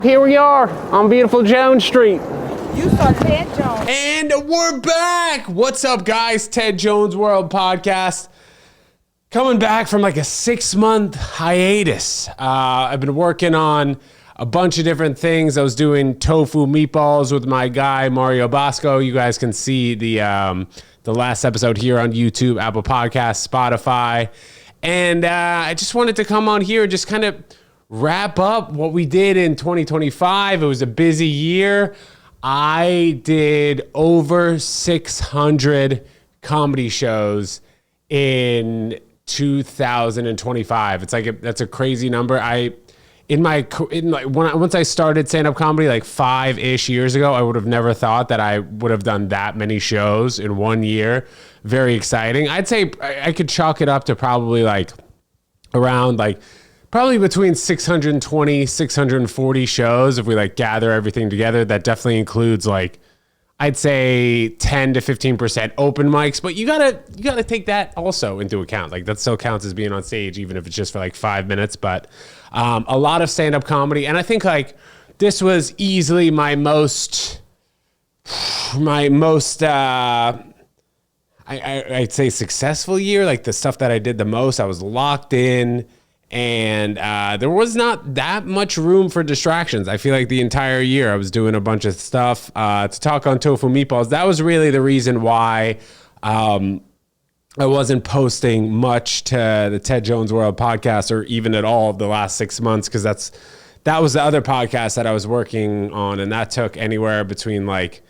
Here we are on beautiful Jones Street. You saw Ted Jones. And we're back. What's up, guys? Ted Jones World Podcast. Coming back from like a 6-month hiatus. I've been working on a bunch of different things. I was doing tofu meatballs with my guy, Mario Bosco. You guys can see the last episode here on YouTube, Apple Podcasts, Spotify. And I just wanted to come on here and just kind of wrap up what we did in 2025. It was a busy year. I did over 600 comedy shows in 2025. It's like that's a crazy number. Once I started stand-up comedy like 5-ish years ago, I would have never thought that I would have done that many shows in 1 year. Very exciting. I'd say I could chalk it up to probably like around like probably between 620, 640 shows if we like gather everything together. That definitely includes like, I'd say 10 to 15% open mics, but you gotta take that also into account. Like that still counts as being on stage, even if it's just for like 5 minutes. But a lot of stand-up comedy, and I think like this was easily my most I'd say successful year. Like the stuff that I did the most, I was locked in. And there was not that much room for distractions. I feel like the entire year I was doing a bunch of stuff to talk on tofu meatballs. That was really the reason why I wasn't posting much to the Ted Jones World Podcast or even at all the last 6 months, because that was the other podcast that I was working on, and that took anywhere between like,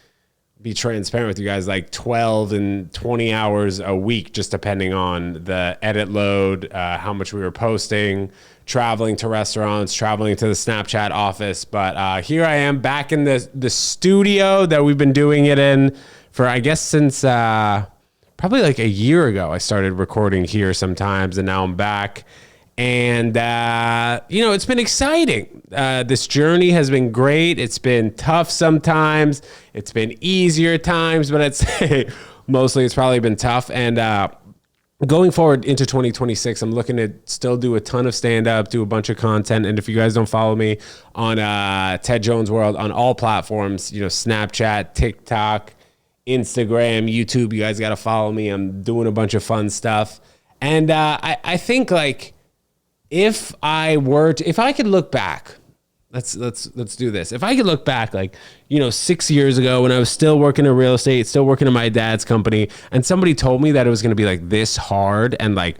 be transparent with you guys, like 12 and 20 hours a week, just depending on the edit load, how much we were posting, traveling to restaurants, traveling to the Snapchat office. But here I am back in the studio that we've been doing it in for, I guess, since probably like a year ago. I started recording here sometimes, and now I'm back. And, it's been exciting. This journey has been great. It's been tough sometimes. It's been easier times, but I'd say mostly it's probably been tough. And going forward into 2026, I'm looking to still do a ton of stand-up, do a bunch of content. And if you guys don't follow me on Ted Jones World on all platforms, Snapchat, TikTok, Instagram, YouTube, you guys got to follow me. I'm doing a bunch of fun stuff. And I think like, if I could look back, let's do this. If I could look back, like, 6 years ago when I was still working in real estate, still working in my dad's company, and somebody told me that it was going to be like this hard, and like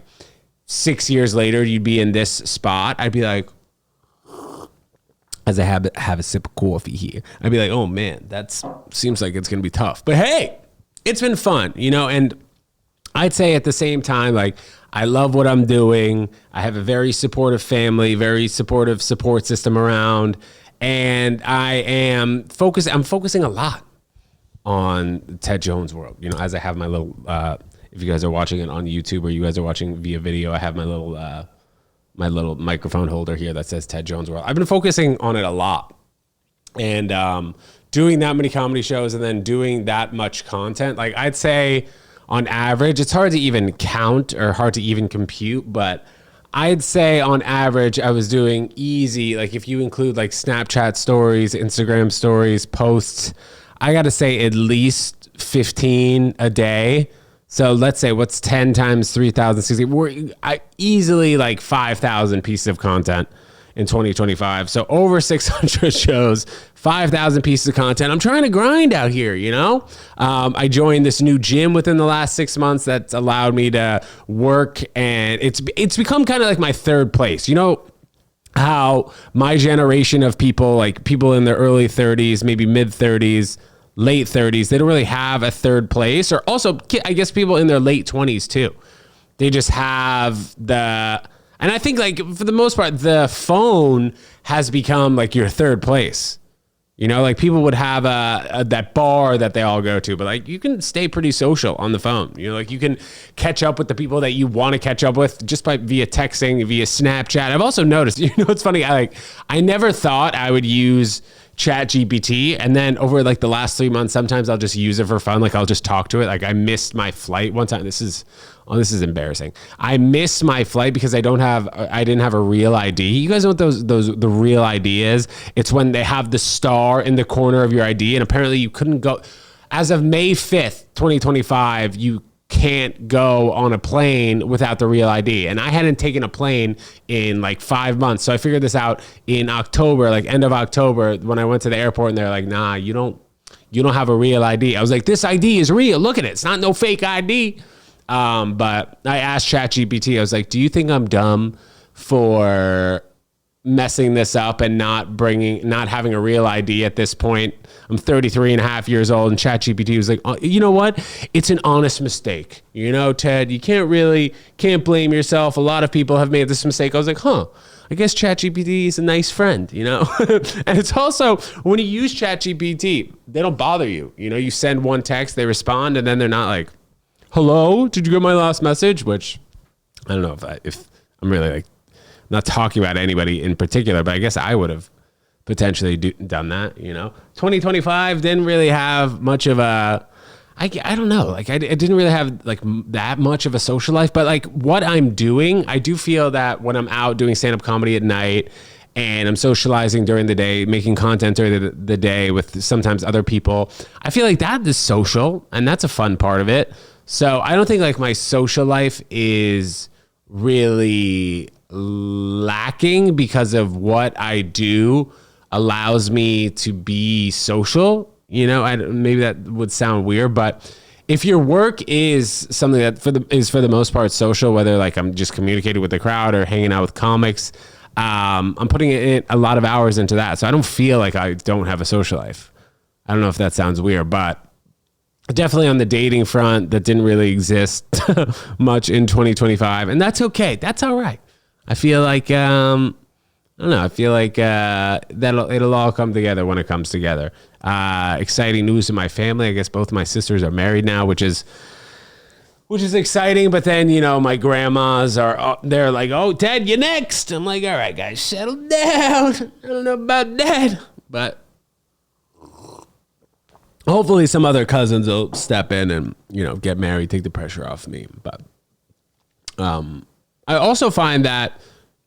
6 years later you'd be in this spot, I'd be like, as I have a sip of coffee here, I'd be like, oh man, that seems like it's going to be tough. But hey, it's been fun, and I'd say at the same time, like, I love what I'm doing. I have a very supportive family, very supportive support system around, and I'm focusing a lot on Ted Jones World. As I have my little, if you guys are watching it on YouTube or you guys are watching via video, I have my little microphone holder here that says Ted Jones World. I've been focusing on it a lot, and doing that many comedy shows and then doing that much content. Like, I'd say, on average, it's hard to even count or hard to even compute, but I'd say on average, I was doing easy. Like if you include like Snapchat stories, Instagram stories, posts, I got to say at least 15 a day. So let's say what's 10 times 3,060? We're easily like 5,000 pieces of content in 2025. So over 600 shows, 5,000 pieces of content. I'm trying to grind out here, I joined this new gym within the last 6 months that's allowed me to work, and it's become kind of like my third place. How my generation of people, like people in their early 30s, maybe mid 30s, late 30s, they don't really have a third place. Or also, I guess people in their late 20s too. They just have and I think like for the most part, the phone has become like your third place. Like people would have that bar that they all go to, but like you can stay pretty social on the phone. Like you can catch up with the people that you want to catch up with just via texting, via Snapchat. I've also noticed, it's funny. I never thought I would use Chat GPT, and then over like the last 3 months, sometimes I'll just use it for fun. Like I'll just talk to it. Like I missed my flight one time. This is embarrassing. I missed my flight because I didn't have a real ID. You guys know what the real ID is? It's when they have the star in the corner of your ID, and apparently you couldn't go as of May 5th, 2025. You can't go on a plane without the real ID. And I hadn't taken a plane in like 5 months. So I figured this out in October, like end of October, when I went to the airport, and they're like, nah, you don't have a real ID. I was like, this ID is real. Look at it. It's not no fake ID. But I asked ChatGPT, I was like, do you think I'm dumb for messing this up and not having a real ID at this point? I'm 33 and a half years old, and ChatGPT was like, oh, you know what? It's an honest mistake. You know, Ted, you can't blame yourself. A lot of people have made this mistake. I was like, I guess ChatGPT is a nice friend, you know? And it's also, when you use ChatGPT, they don't bother you. You know, you send one text, they respond, and then they're not like, hello, did you get my last message? Which I don't know if I'm really like, I'm not talking about anybody in particular, but I guess I would have potentially done that, you know. 2025 didn't really have much of a, I don't know, like I didn't really have like that much of a social life, but like what I'm doing, I do feel that when I'm out doing stand-up comedy at night and I'm socializing during the day, making content during the day with sometimes other people, I feel like that is social, and that's a fun part of it. So I don't think like my social life is really lacking because of what I do allows me to be social. You know, maybe that would sound weird, but if your work is something that for the most part social, whether like I'm just communicating with the crowd or hanging out with comics, I'm putting in a lot of hours into that. So I don't feel like I don't have a social life. I don't know if that sounds weird, but definitely on the dating front, that didn't really exist much in 2025, and that's okay. That's all right. I feel like I don't know. I feel like it'll all come together when it comes together. Exciting news in my family. I guess both of my sisters are married now, which is exciting. But then, you know, my grandmas they're like, oh, Ted, you next. I'm like, all right, guys, settle down. I don't know about that, but hopefully some other cousins will step in and, you know, get married, take the pressure off me. But I also find that,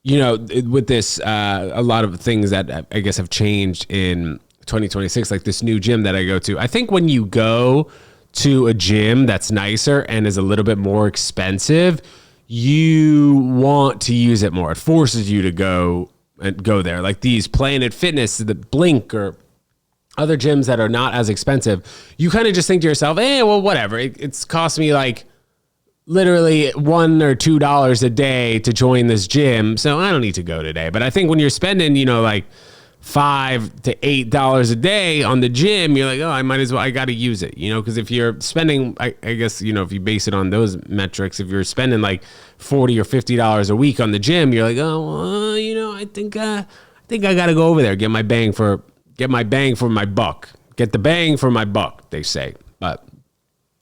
you know, with this, a lot of things that I guess have changed in 2026, like this new gym that I go to. I think when you go to a gym that's nicer and is a little bit more expensive, you want to use it more. It forces you to go there. Like these Planet Fitness, the Blink, or other gyms that are not as expensive. You kind of just think to yourself, well, whatever. It's cost me like literally $1 or $2 a day to join this gym, so I don't need to go today. But I think when you're spending, you know, like $5 to $8 a day on the gym, you're like, oh, I might as well, I got to use it, you know, because if you're spending, I guess, you know, if you base it on those metrics, if you're spending like $40 or $50 a week on the gym, you're like, oh, well, you know, I think I got to go over there, get my bang for my buck, get the bang for my buck, they say. But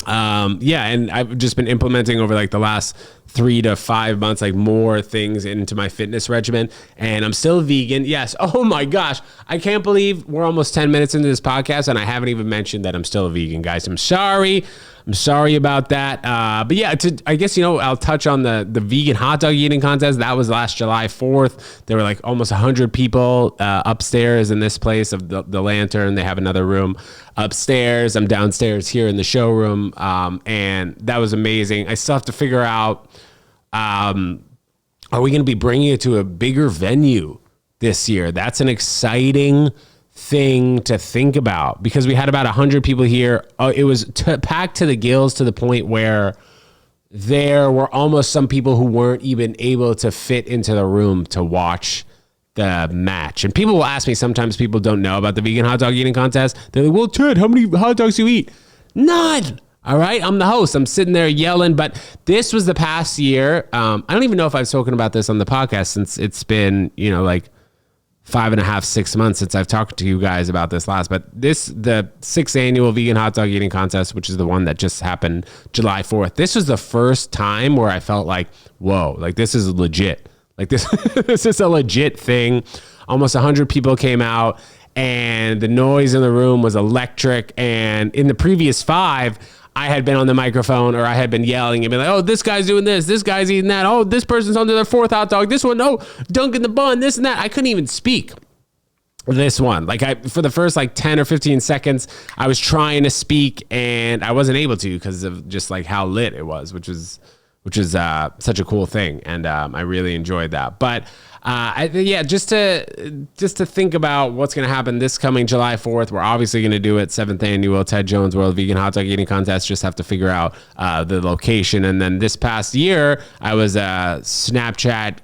yeah, and I've just been implementing over like the last 3 to 5 months, like more things into my fitness regimen, and I'm still vegan. Yes. Oh my gosh. I can't believe we're almost 10 minutes into this podcast and I haven't even mentioned that I'm still a vegan, guys. I'm sorry about that. But yeah, I guess, you know, I'll touch on the vegan hot dog eating contest. That was last July 4th. There were like almost 100 people upstairs in this place of the Lantern. They have another room upstairs. I'm downstairs here in the showroom. And that was amazing. I still have to figure out, are we going to be bringing it to a bigger venue this year? That's an exciting thing to think about, because we had about 100 people here. It was packed to the gills, to the point where there were almost some people who weren't even able to fit into the room to watch the match. And people will ask me, sometimes people don't know about the vegan hot dog eating contest. They're like, well, Ted, how many hot dogs do you eat? None. All right. I'm the host. I'm sitting there yelling, but this was the past year. I don't even know if I've spoken about this on the podcast, since it's been, you know, like 5.5, 6 months since I've talked to you guys about this last. But the 6th annual vegan hot dog eating contest, which is the one that just happened July 4th. This was the first time where I felt like, whoa, like this is legit. Like this, this is a legit thing. Almost 100 people came out, and the noise in the room was electric. And in the previous 5, I had been on the microphone or I had been yelling and been like, oh, this guy's doing this guy's eating that. Oh, this person's on to their 4th hot dog. This one, oh, dunking the bun, this and that. I couldn't even speak. This one, like for the first like 10 or 15 seconds, I was trying to speak and I wasn't able to because of just like how lit it was, which is such a cool thing. And I really enjoyed that. But just to think about what's going to happen this coming July 4th, we're obviously going to do it. 7th annual Ted Jones World Vegan Hot Dog Eating Contest. Just have to figure out the location. And then this past year, I was Snapchat.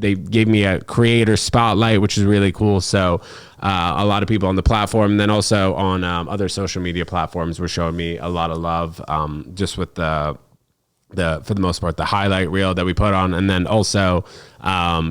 They gave me a creator spotlight, which is really cool. So a lot of people on the platform, and then also on other social media platforms were showing me a lot of love, just with for the most part, the highlight reel that we put on. And then also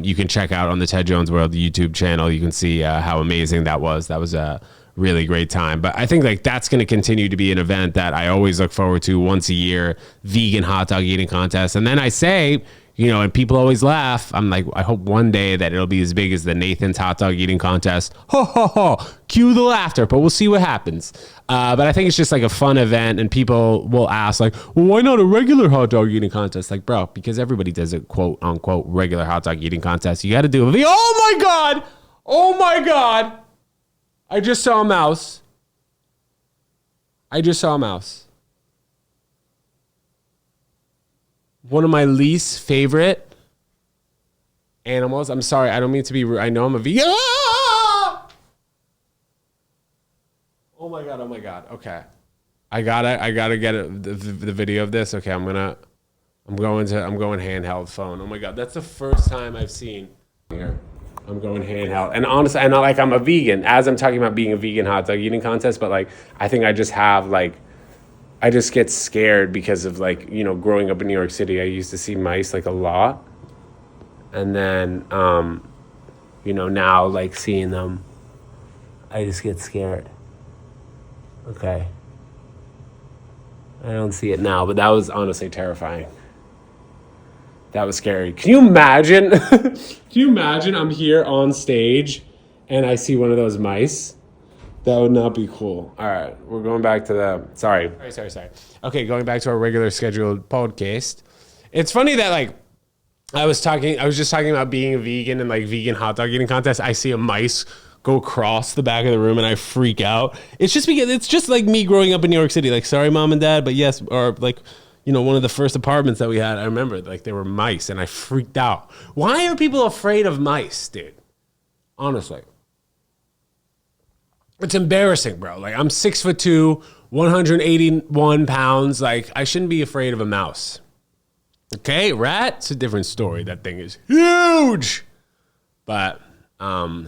you can check out on the Ted Jones World YouTube channel. You can see how amazing that was. That was a really great time. But I think like that's going to continue to be an event that I always look forward to once a year, vegan hot dog eating contest. And then I say, and people always laugh. I'm like, I hope one day that it'll be as big as the Nathan's hot dog eating contest. Ho, ho, ho. Cue the laughter, but we'll see what happens. But I think it's just like a fun event, and people will ask like, well, why not a regular hot dog eating contest? Like, bro, because everybody does a quote unquote regular hot dog eating contest. You got to do it. Oh my God. Oh my God. I just saw a mouse. One of my least favorite animals. I'm sorry. I don't mean to be rude. I know I'm a vegan. Ah! Oh my God. Okay. I gotta get the video of this. Okay. I'm going handheld phone. Oh my God. That's the first time I've seen here. I'm going handheld. And honestly, I'm not like I'm a vegan as I'm talking about being a vegan hot dog eating contest, but like, I think I just have like, I just get scared because of like, growing up in New York City, I used to see mice like a lot. And then, now like seeing them, I just get scared. Okay. I don't see it now, but that was honestly terrifying. That was scary. Can you imagine? Can you imagine I'm here on stage and I see one of those mice? That would not be cool. All right, we're going back to sorry. Okay, going back to our regular scheduled podcast. It's funny that like I was just talking about being a vegan and like vegan hot dog eating contest. I see a mice go across the back of the room and I freak out. It's just because it's just like me growing up in New York City. Like, sorry, mom and dad, but yes, or like, one of the first apartments that we had, I remember like there were mice and I freaked out. Why are people afraid of mice, dude? Honestly. It's embarrassing, bro. Like, I'm 6'2", 181 pounds. Like, I shouldn't be afraid of a mouse. Okay, rat, it's a different story. That thing is huge. But, okay.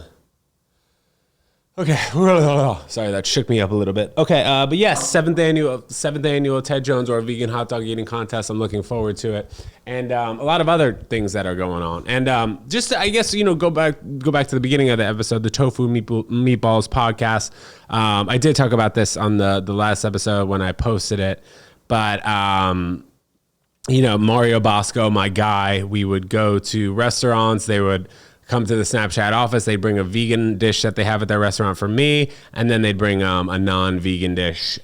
Sorry, that shook me up a little bit. Okay, but yes, seventh annual Ted Jones or Vegan Hot Dog Eating Contest. I'm looking forward to it, and a lot of other things that are going on. And just to, I guess go back to the beginning of the episode, the Tofu Meatballs podcast. I did talk about this on the last episode when I posted it, but Mario Bosco, my guy, we would go to restaurants. They would come to the Snapchat office. They'd bring a vegan dish that they have at their restaurant for me, and then they'd bring a non-vegan dish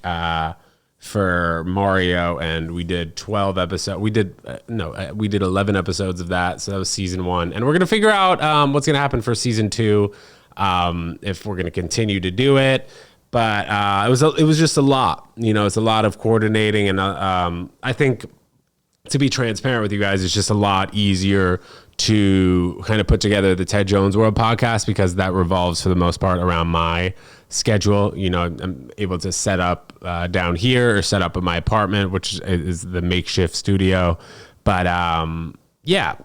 for Mario. And we did 12 episodes. We did 11 episodes of that. So that was season 1, and we're gonna figure out what's gonna happen for season 2, if we're gonna continue to do it. But it was just a lot. It's a lot of coordinating, and I think, to be transparent with you guys, it's just a lot easier to kind of put together the Ted Jones World podcast because that revolves for the most part around my schedule. I'm able to set up down here or set up at my apartment, which is the makeshift studio. But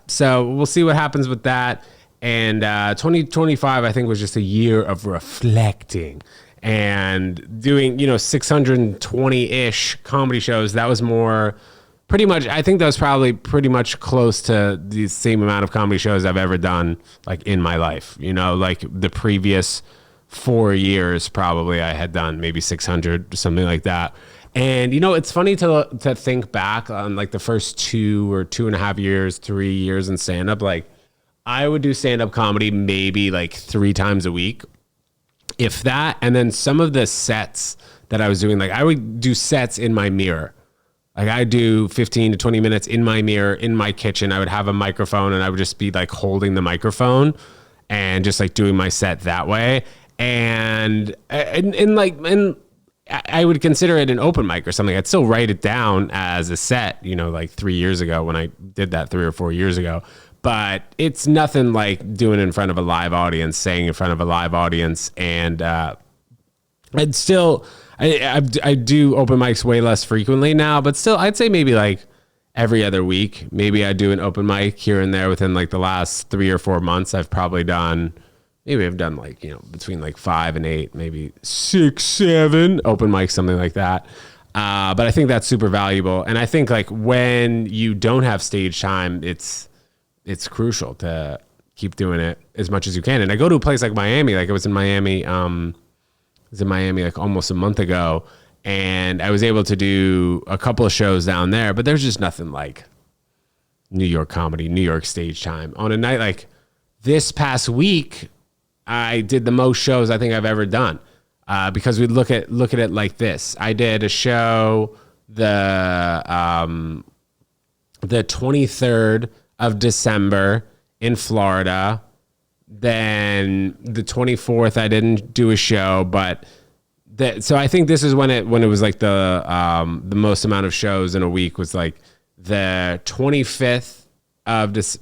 so we'll see what happens with that. And 2025, I think, was just a year of reflecting and doing, 620-ish comedy shows. That was more... Pretty much, I think that was probably pretty much close to the same amount of comedy shows I've ever done, like, in my life. Like the previous 4 years, probably I had done maybe 600, something like that. And it's funny to think back on like the first 2 or 2.5 years, 3 years in stand up. Like, I would do stand up comedy maybe like 3 times a week. If that, and then some of the sets that I was doing, like I would do sets in my mirror. Like I do 15 to 20 minutes in my mirror, in my kitchen. I would have a microphone and I would just be like holding the microphone and just like doing my set that way. And I would consider it an open mic or something. I'd still write it down as a set, like 3 years ago when I did that 3 or 4 years ago. But it's nothing like doing it in front of a live audience, saying in front of a live audience. And I'd still, I do open mics way less frequently now, but still I'd say maybe like every other week. Maybe I do an open mic here and there within like the last 3 or 4 months. I've done like, between like 5 and 8, maybe 6, 7 open mics, something like that. But I think that's super valuable. And I think like when you don't have stage time, it's crucial to keep doing it as much as you can. And I go to a place like Miami, like I was in Miami like almost a month ago, and I was able to do a couple of shows down there, but there's just nothing like New York comedy, New York stage time. On a night like this past week, I did the most shows I think I've ever done, because we look at it like this. I did a show the 23rd of December in Florida. Then the 24th, I didn't do a show, but so I think this is when it was like the most amount of shows in a week was like the 25th of this.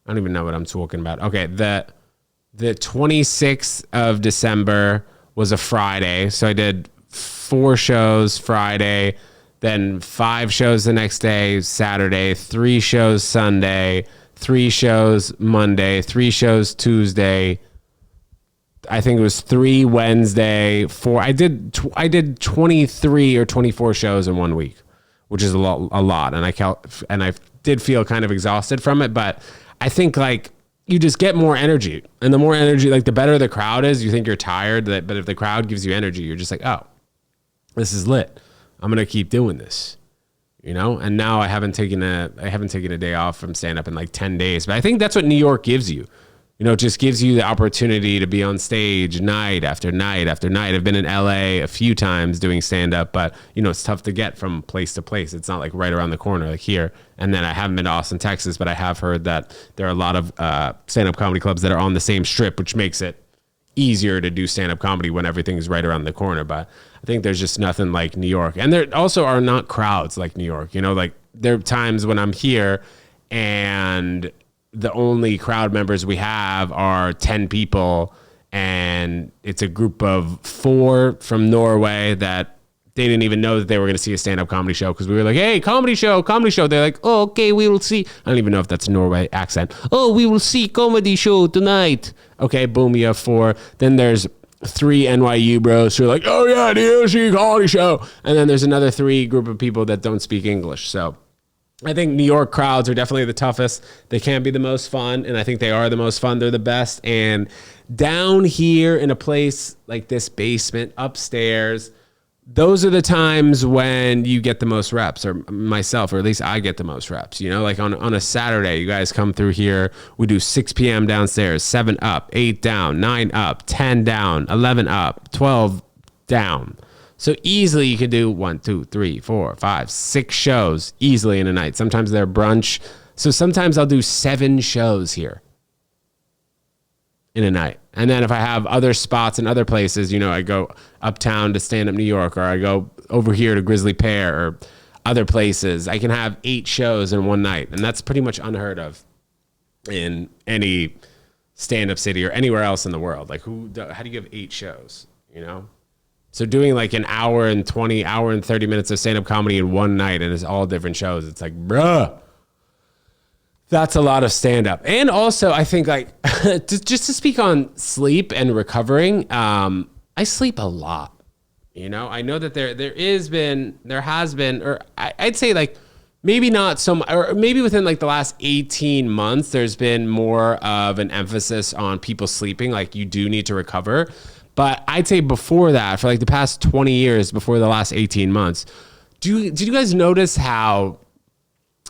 I don't even know what I'm talking about. Okay. The 26th of December was a Friday. So I did 4 shows Friday, then 5 shows the next day, Saturday, 3 shows Sunday, 3 shows Monday, 3 shows Tuesday. I think it was 3 Wednesday, 4. I did 23 or 24 shows in 1 week, which is a lot. And I did feel kind of exhausted from it, but I think like you just get more energy, and the more energy, like the better the crowd is, you think you're tired, but if the crowd gives you energy, you're just like, oh, this is lit. I'm going to keep doing this, And now I haven't taken a day off from stand up in like 10 days, but I think that's what New York gives you. It just gives you the opportunity to be on stage night after night after night. I've been in LA a few times doing stand up, but it's tough to get from place to place. It's not like right around the corner like here. And then I haven't been to Austin, Texas, but I have heard that there are a lot of stand up comedy clubs that are on the same strip, which makes it easier to do stand up comedy when everything's right around the corner. But I think there's just nothing like New York. And there also are not crowds like New York. Like there are times when I'm here and the only crowd members we have are 10 people, and it's a group of 4 from Norway that they didn't even know that they were going to see a stand-up comedy show, because we were like, hey, comedy show. They're like, oh, okay, we will see. I don't even know if that's a Norway accent. Oh, we will see comedy show tonight. Okay, boom, you have 4. Then there's 3 NYU bros who are like, oh yeah, do see a comedy show. And then there's another 3 group of people that don't speak English. So I think New York crowds are definitely the toughest. They can be the most fun, and I think they are the most fun. They're the best. And down here in a place like this basement upstairs, those are the times when you get the most reps, or myself, or at least I get the most reps. Like on a Saturday, you guys come through here. We do 6 p.m. downstairs, 7 up, 8 down, 9 up, 10 down, 11 up, 12 down. So easily you can do 1, 2, 3, 4, 5, 6 shows easily in a night. Sometimes they're brunch. So sometimes I'll do 7 shows here in a night. And then if I have other spots in other places, I go uptown to Stand Up New York, or I go over here to Grizzly Pear, or other places, I can have 8 shows in one night. And that's pretty much unheard of in any stand-up city or anywhere else in the world. Like how do you have 8 shows, So doing like an hour and 30 minutes of stand-up comedy in one night, and it's all different shows. It's like, bruh, that's a lot of stand-up. And also, I think like, just to speak on sleep and recovering, I sleep a lot. I know that there has been, or I'd say like, maybe not so much, or maybe within like the last 18 months, there's been more of an emphasis on people sleeping. Like you do need to recover. But I'd say before that, for like the past 20 years, before the last 18 months, did you guys notice how,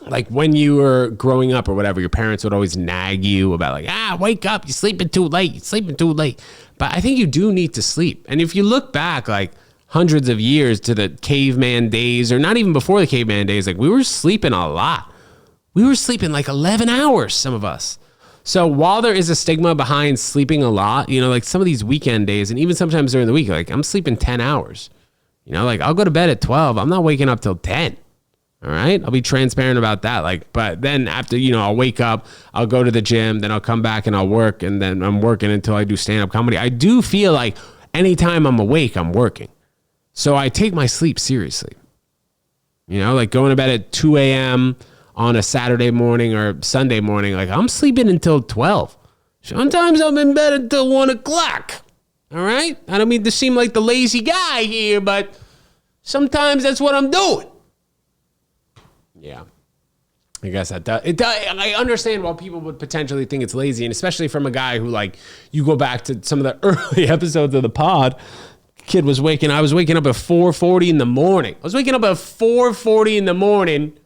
like when you were growing up or whatever, your parents would always nag you about like, wake up, you're sleeping too late. But I think you do need to sleep. And if you look back like hundreds of years to the caveman days, or not even before the caveman days, like we were sleeping a lot. We were sleeping like 11 hours, some of us. So while there is a stigma behind sleeping a lot, you know, like some of these weekend days and even sometimes during the week, like I'm sleeping 10 hours. You know, like I'll go to bed at 12. I'm not waking up till 10. All right. I'll be transparent about that. Like, but then after, you know, I'll wake up, I'll go to the gym, then I'll come back and I'll work. And then I'm working until I do stand-up comedy. I do feel like anytime I'm awake, I'm working. So I take my sleep seriously. You know, like going to bed at 2 a.m. on a Saturday morning or Sunday morning, like I'm sleeping until 12. Sometimes I'm in bed until 1 o'clock. All right. I don't mean to seem like the lazy guy here, but sometimes that's what I'm doing. Yeah. I guess that does. I understand why people would potentially think it's lazy, and especially from a guy who, like, you go back to some of the early episodes of the pod, I was waking up at 4:40 in the morning. I was waking up at 4:40 in the morning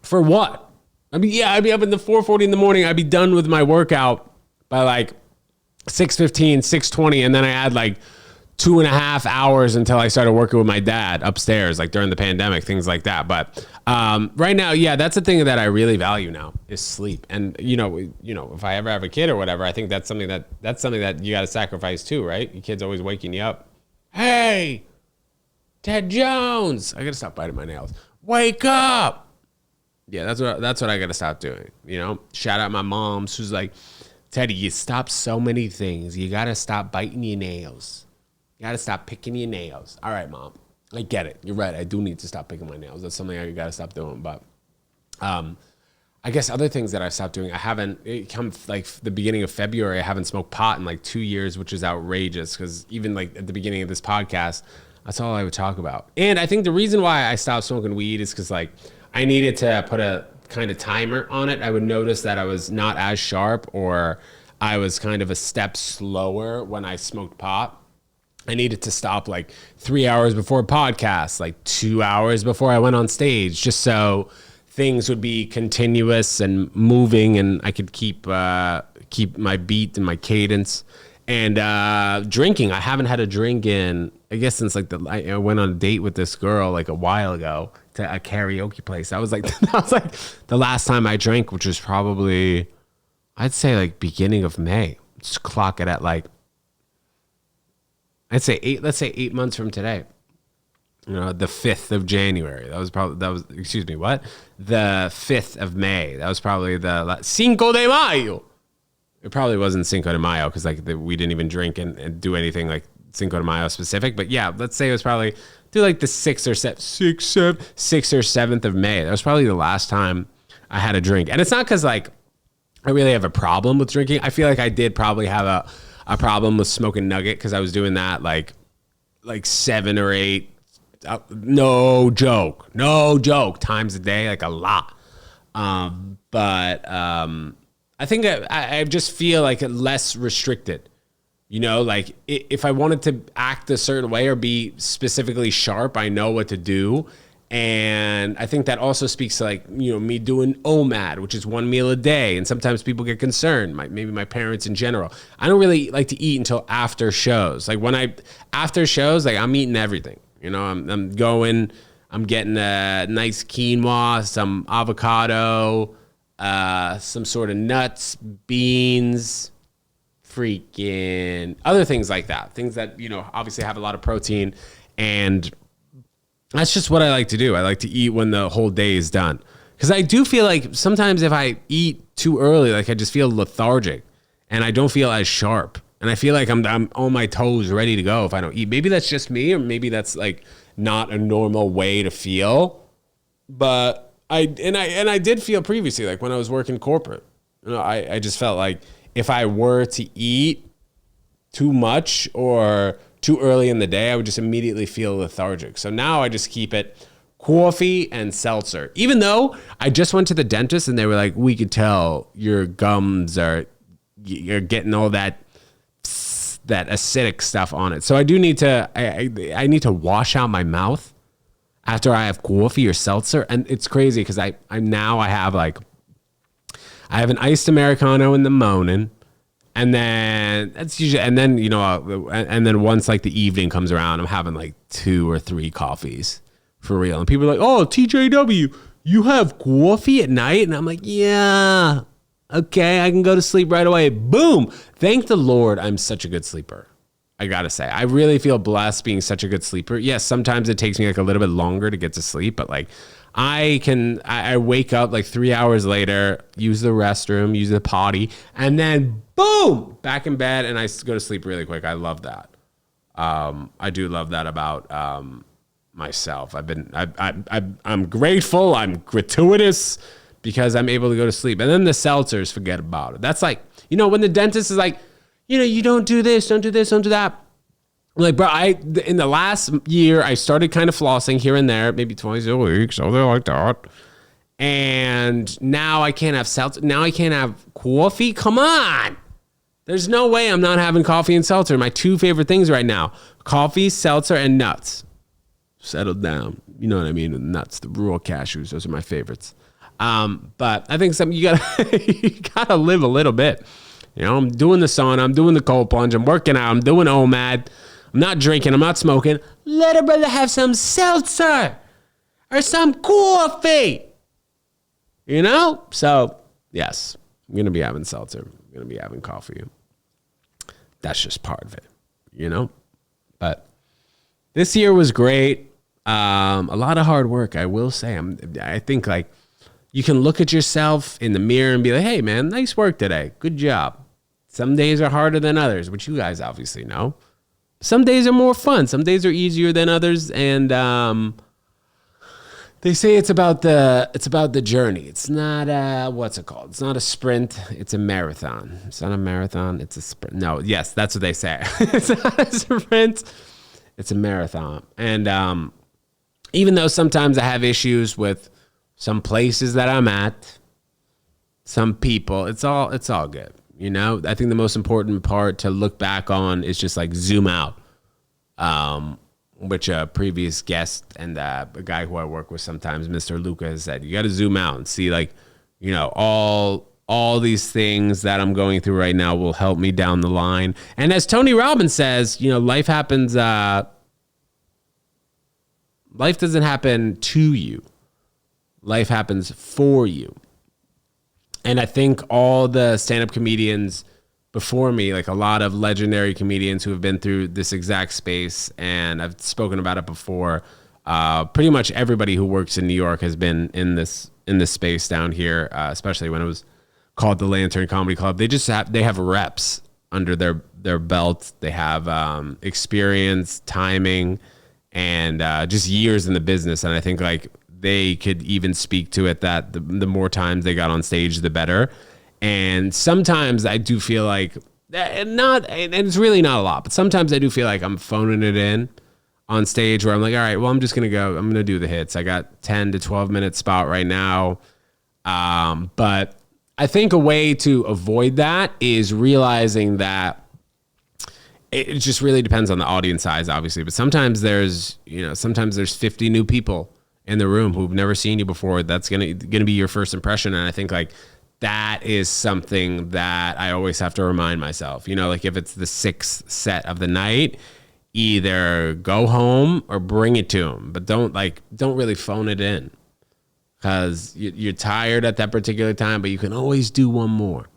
for what? I mean, yeah, I'd be up at the 4:40 in the morning. I'd be done with my workout by like 6:15, 6:20, and then I had like 2.5 hours until I started working with my dad upstairs, like during the pandemic, things like that. But right now, yeah, that's the thing that I really value now is sleep. And you know, if I ever have a kid or whatever, I think that's something that you got to sacrifice too, right? Your kid's always waking you up. Hey, Ted Jones, I got to stop biting my nails. Wake up. Yeah, that's what I got to stop doing. You know, shout out my mom. Who's like, Teddy, you stop so many things. You got to stop biting your nails. You got to stop picking your nails. All right, Mom. I get it. You're right. I do need to stop picking my nails. That's something I got to stop doing. But I guess other things that I've stopped doing, it come like the beginning of February, I haven't smoked pot in like 2 years, which is outrageous because even like at the beginning of this podcast, that's all I would talk about. And I think the reason why I stopped smoking weed is because like I needed to put a kind of timer on it. I would notice that I was not as sharp or I was kind of a step slower when I smoked pot. I needed to stop like 3 hours before a podcast, like 2 hours before I went on stage, just so things would be continuous and moving and I could keep my beat and my cadence. And drinking, I haven't had a drink in, I guess since like I went on a date with this girl like a while ago to a karaoke place. That was like the last time I drank, which was probably, I'd say like beginning of May. Just clock it at like, let's say 8 months from today. You know, the 5th of January. The 5th of May. That was probably the Cinco de Mayo. It probably wasn't Cinco de Mayo because like we didn't even drink and do anything like Cinco de Mayo specific. But yeah, let's say it was probably like the 6th or 7th of May. That was probably the last time I had a drink. And it's not because like I really have a problem with drinking. I feel like I did probably have a problem with smoking nugget because I was doing that like 7 or 8, no joke, times a day, like a lot. But I think I just feel like less restricted. You know, like if I wanted to act a certain way or be specifically sharp, I know what to do. And I think that also speaks to like, you know, me doing OMAD, which is 1 meal a day. And sometimes people get concerned, maybe my parents in general. I don't really like to eat until after shows. Like after shows, like I'm eating everything. You know, I'm getting a nice quinoa, some avocado, some sort of nuts, beans, freaking other things like that. Things that, you know, obviously have a lot of protein, and that's just what I like to do. I like to eat when the whole day is done. Because I do feel like sometimes if I eat too early, like I just feel lethargic and I don't feel as sharp. And I feel like I'm on my toes ready to go if I don't eat. Maybe that's just me, or maybe that's like not a normal way to feel. But I did feel previously, like when I was working corporate, you know, I just felt like if I were to eat too much or too early in the day, I would just immediately feel lethargic. So now I just keep it coffee and seltzer. Even though I just went to the dentist and they were like, we could tell your gums you're getting all that acidic stuff on it. So I do need to, I need to wash out my mouth after I have coffee or seltzer. And it's crazy because I have an iced Americano in the morning, And then that's usually, and then, and then once like the evening comes around, I'm having like 2 or 3 coffees for real. And people are like, oh, TJW, you have coffee at night? And I'm like, yeah, okay, I can go to sleep right away. Boom. Thank the Lord I'm such a good sleeper. I gotta say, I really feel blessed being such a good sleeper. Yes, sometimes it takes me like a little bit longer to get to sleep, but like I wake up like 3 hours later, use the restroom, use the potty, and then boom, back in bed, and I go to sleep really quick. I love that. I do love that about myself. I'm grateful. I'm gratuitous because I'm able to go to sleep. And then the seltzers, forget about it. That's like, when the dentist is like, you don't do this, don't do this, don't do that. I'm like, bro, in the last year, I started kind of flossing here and there, maybe twice a week, so they're like that. And now I can't have seltzer. Now I can't have coffee. Come on. There's no way I'm not having coffee and seltzer. My 2 favorite things right now, coffee, seltzer, and nuts. Settled down. You know what I mean? The nuts, the raw cashews, those are my favorites. But I think you gotta live a little bit. I'm doing the sauna, I'm doing the cold plunge, I'm working out, I'm doing OMAD, I'm not drinking, I'm not smoking. Let a brother have some seltzer or some coffee. So yes, I'm gonna be having seltzer. I'm gonna be having coffee. That's just part of it, But this year was great. A lot of hard work, I will say. I think like you can look at yourself in the mirror and be like, hey man, nice work today. Good job. Some days are harder than others, which you guys obviously know. Some days are more fun. Some days are easier than others. And they say it's about the journey. It's not what's it called? It's not a sprint. It's a marathon. It's not a marathon. It's a sprint. No, yes, that's what they say. It's not a sprint. It's a marathon. And even though sometimes I have issues with some places that I'm at, some people, it's all good. I think the most important part to look back on is just like zoom out, which a previous guest and a guy who I work with sometimes, Mr. Luca, has said, you got to zoom out and see like, all these things that I'm going through right now will help me down the line. And as Tony Robbins says, life happens, life doesn't happen to you. Life happens for you. And I think all the stand-up comedians before me, like a lot of legendary comedians who have been through this exact space, and I've spoken about it before, pretty much everybody who works in New York has been in this space down here, especially when it was called the Lantern Comedy Club. They have reps under their belt. They have experience, timing, and just years in the business. And I think like they could even speak to it that the more times they got on stage, the better. And sometimes I do feel like, and it's really not a lot, but sometimes I do feel like I'm phoning it in on stage where I'm like, all right, well, I'm just going to go. I'm going to do the hits. I got 10 to 12 minute spot right now. But I think a way to avoid that is realizing that it just really depends on the audience size, obviously. But sometimes there's 50 new people in the room who've never seen you before. That's gonna be your first impression. And I think like that is something that I always have to remind myself. Like if it's the 6th set of the night, either go home or bring it to them. But don't really phone it in, because you're tired at that particular time. But you can always do one more.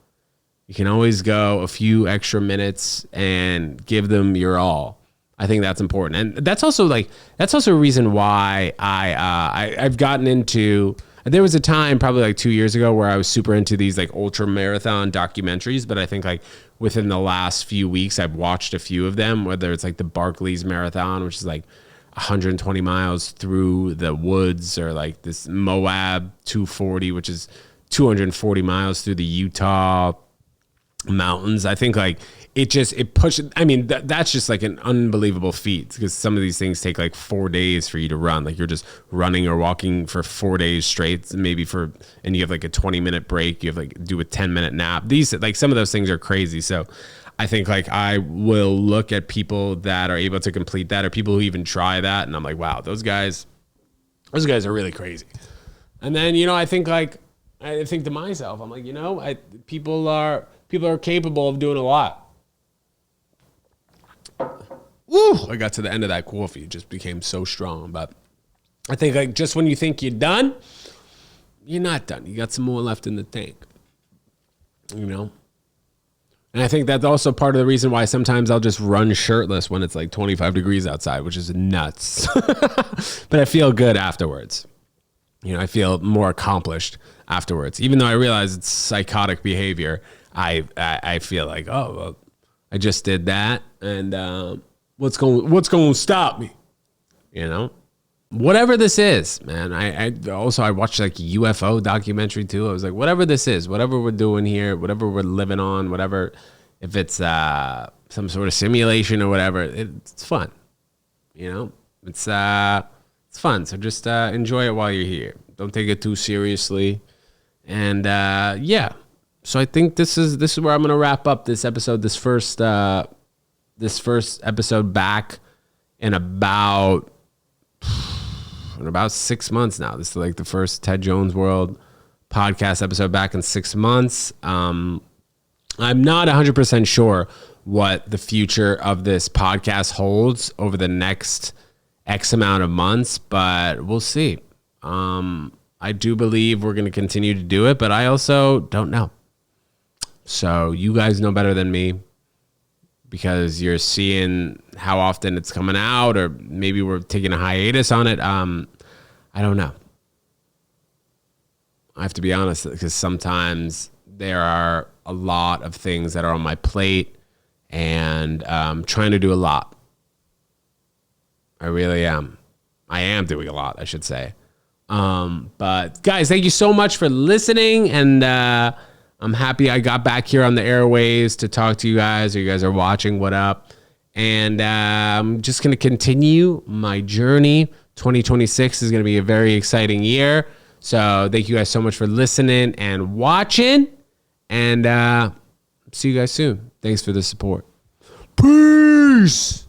You can always go a few extra minutes and give them your all. I think that's important. And that's also a reason why I've gotten into, there was a time probably like 2 years ago where I was super into these like ultra marathon documentaries, but I think like within the last few weeks, I've watched a few of them, whether it's like the Barclays Marathon, which is like 120 miles through the woods, or like this Moab 240, which is 240 miles through the Utah mountains. I think like it pushes. I mean, that's just like an unbelievable feat, because some of these things take like 4 days for you to run. Like you're just running or walking for 4 days straight, and you have like a 20-minute break. You have like do a 10-minute nap. These, like, some of those things are crazy. So I think like I will look at people that are able to complete that, or people who even try that, and I'm like, wow, those guys are really crazy. And then, I think to myself, I'm like, People are capable of doing a lot. Woo! I got to the end of that coffee. It just became so strong. But I think like just when you think you're done, you're not done. You got some more left in the tank. You know? And I think that's also part of the reason why sometimes I'll just run shirtless when it's like 25 degrees outside, which is nuts. But I feel good afterwards. You know, I feel more accomplished afterwards. Even though I realize it's psychotic behavior, I feel like, oh, well, I just did that, and what's going to stop me? You know, whatever this is, man. I watched like a UFO documentary too. I was like, whatever this is, whatever we're doing here, whatever we're living on, whatever, if it's some sort of simulation or whatever, it's fun. You know, it's fun. So just enjoy it while you're here. Don't take it too seriously. And yeah. So I think this is where I'm gonna wrap up this episode. This first episode back in about 6 months now. This is like the first Ted Jones World podcast episode back in 6 months. I'm not 100% sure what the future of this podcast holds over the next X amount of months, but we'll see. I do believe we're going to continue to do it, but I also don't know. So you guys know better than me because you're seeing how often it's coming out, or maybe we're taking a hiatus on it. I don't know. I have to be honest, because sometimes there are a lot of things that are on my plate, and trying to do a lot. I really am. I am doing a lot, I should say. But guys, thank you so much for listening, and I'm happy I got back here on the airwaves to talk to you guys, or you guys are watching. What up? And I'm just going to continue my journey. 2026 is going to be a very exciting year. So thank you guys so much for listening and watching. And see you guys soon. Thanks for the support. Peace.